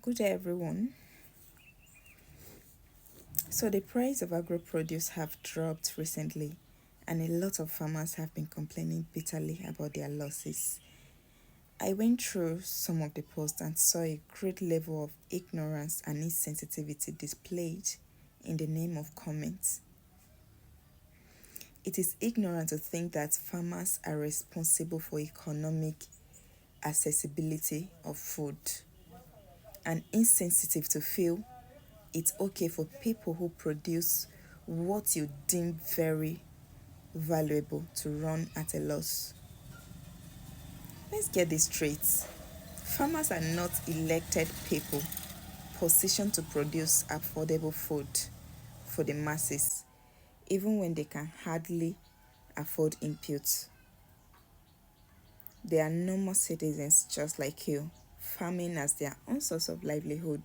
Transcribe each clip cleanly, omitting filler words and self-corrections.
Good day, everyone. So the price of agro produce have dropped recently, and a lot of farmers have been complaining bitterly about their losses. I went through some of the posts and saw a great level of ignorance and insensitivity displayed in the name of comments. It is ignorant to think that farmers are responsible for economic accessibility of food, and insensitive to feel it's okay for people who produce what you deem very valuable to run at a loss. Let's get this straight. Farmers are not elected people positioned to produce affordable food for the masses, even when they can hardly afford inputs. They are normal citizens just like you, farming as their own source of livelihood.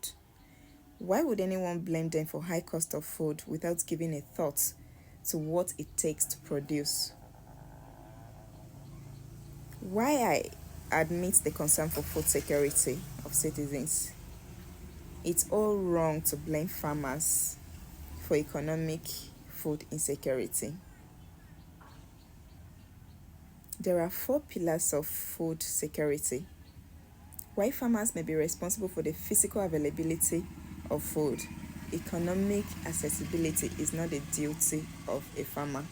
Why would anyone blame them for high cost of food without giving a thought to what it takes to produce? Why I admit the concern for food security of citizens. It's all wrong to blame farmers for economic food insecurity. There are four pillars of food security. Why farmers may be responsible for the physical availability of food, economic accessibility is not the duty of a farmer.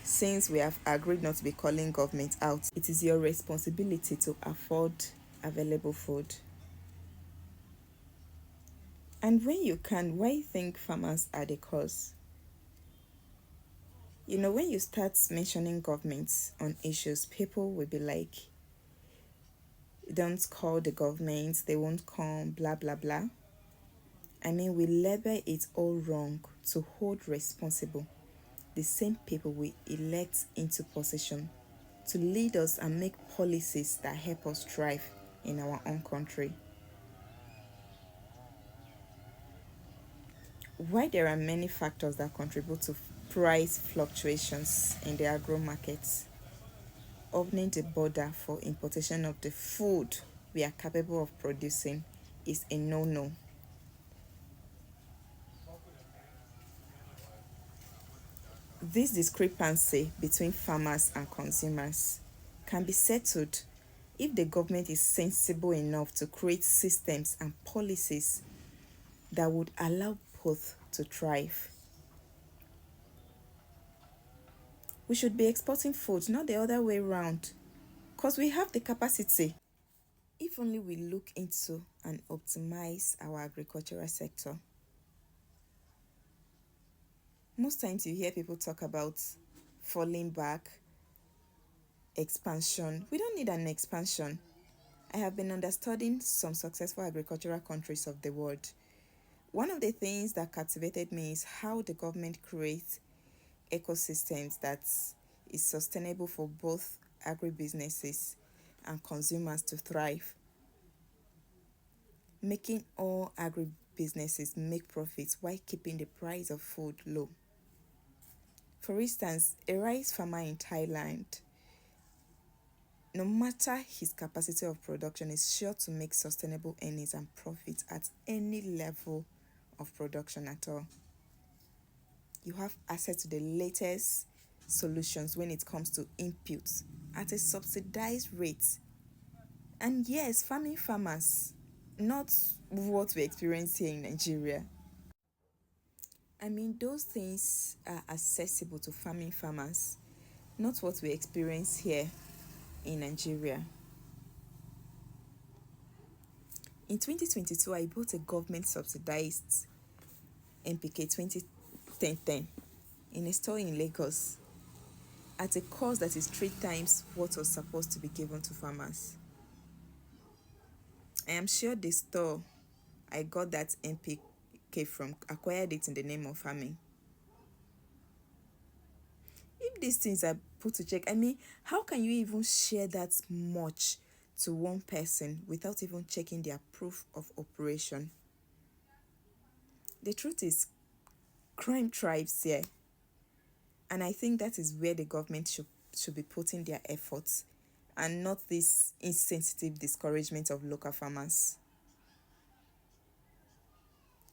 Since we have agreed not to be calling government out, it is your responsibility to afford available food. And when you can, why think farmers are the cause? When you start mentioning governments on issues, people will be like, don't call the government, they won't come, blah, blah, blah. We label it all wrong to hold responsible the same people we elect into position to lead us and make policies that help us thrive in our own country. Why there are many factors that contribute to price fluctuations in the agro markets. Opening the border for importation of the food we are capable of producing is a no-no. This discrepancy between farmers and consumers can be settled if the government is sensible enough to create systems and policies that would allow both to thrive. We should be exporting food, not the other way around, because we have the capacity. If only we look into and optimize our agricultural sector. Most times you hear people talk about falling back, expansion. We don't need an expansion. I have been understudying some successful agricultural countries of the world. One of the things that captivated me is how the government creates ecosystems that is sustainable for both agribusinesses and consumers to thrive, making all agribusinesses make profits while keeping the price of food low. For instance, a rice farmer in Thailand, no matter his capacity of production, is sure to make sustainable earnings and profits at any level of production at all. You have access to the latest solutions when it comes to inputs at a subsidized rate. And yes, farming farmers, not what we experience here in Nigeria. Those things are accessible to farming farmers, not what we experience here in Nigeria. In 2022, I bought a government subsidized NPK 2010 in a store in Lagos at a cost that is 3 times what was supposed to be given to farmers. I am sure the store I got that NPK from acquired it in the name of farming. If these things are put to check, how can you even share that much to one person without even checking their proof of operation? The truth is, crime thrives here. And I think that is where the government should be putting their efforts and not this insensitive discouragement of local farmers.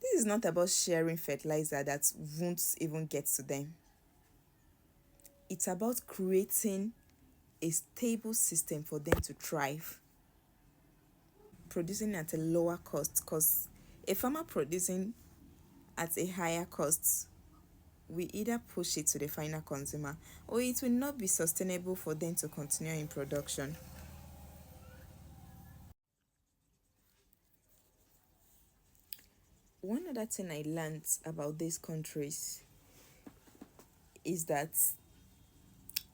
This is not about sharing fertilizer that won't even get to them. It's about creating a stable system for them to thrive, producing at a lower cost, because a farmer producing at a higher cost, we either push it to the final consumer or it will not be sustainable for them to continue in production. One other thing I learned about these countries is that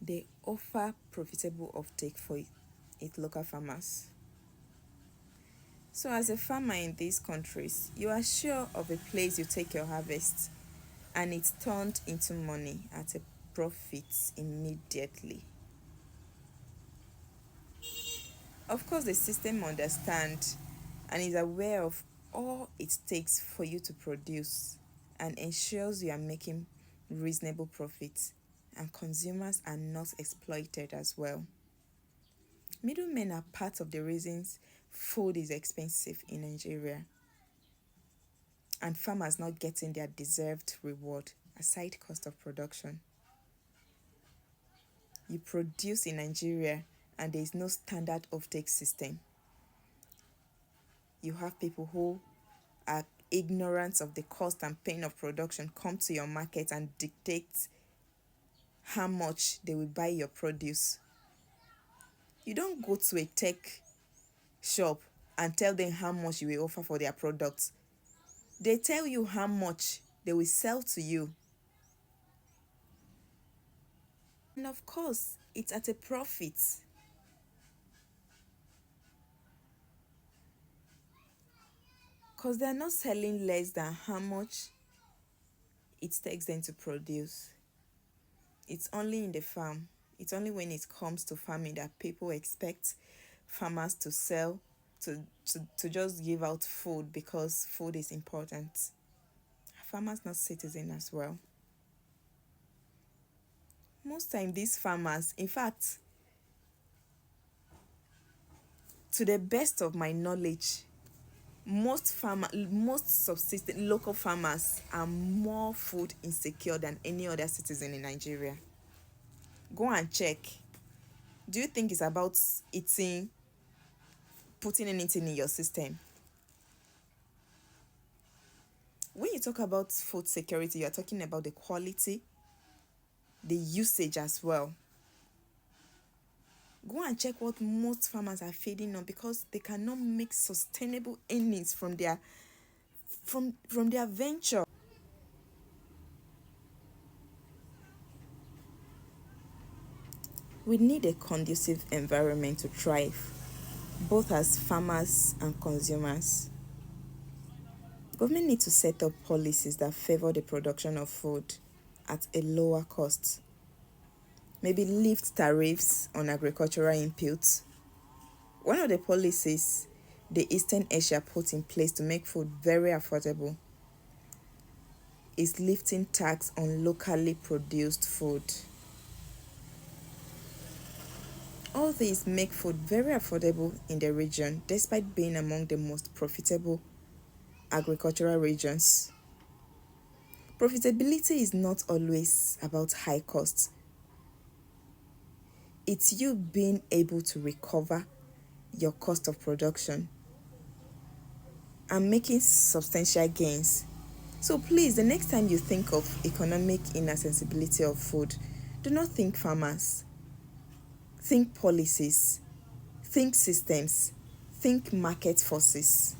they offer profitable offtake for its local farmers. So, as a farmer in these countries, you are sure of a place you take your harvest and it's turned into money at a profit immediately. Of course, the system understands and is aware of all it takes for you to produce and ensures you are making reasonable profits and consumers are not exploited as well. Middlemen are part of the reasons food is expensive in Nigeria and farmers not getting their deserved reward aside cost of production. You produce in Nigeria and there is no standard offtake system. You have people who are ignorant of the cost and pain of production come to your market and dictate how much they will buy your produce. You don't go to a tech shop and tell them how much you will offer for their products. They tell you how much they will sell to you. And of course, it's at a profit because they're not selling less than how much it takes them to produce. It's only in the farm. It's only when it comes to farming that people expect farmers to sell, to just give out food because food is important. Farmers not citizens as well. Most time these farmers, in fact, to the best of my knowledge, most subsistent local farmers are more food insecure than any other citizen in Nigeria. Go and check. Do you think it's about eating, putting anything in your system? When you talk about food security, you're talking about the quality, the usage as well. Go and check what most farmers are feeding on because they cannot make sustainable earnings from their venture. We need a conducive environment to thrive, both as farmers and consumers. Government need to set up policies that favor the production of food at a lower cost. Maybe lift tariffs on agricultural inputs. One of the policies the Eastern Asia put in place to make food very affordable is lifting tax on locally produced food. All these make food very affordable in the region despite being among the most profitable agricultural regions. Profitability is not always about high costs. It's you being able to recover your cost of production and making substantial gains. So please, the next time you think of economic inaccessibility of food, do not think farmers. Think policies, think systems, think market forces.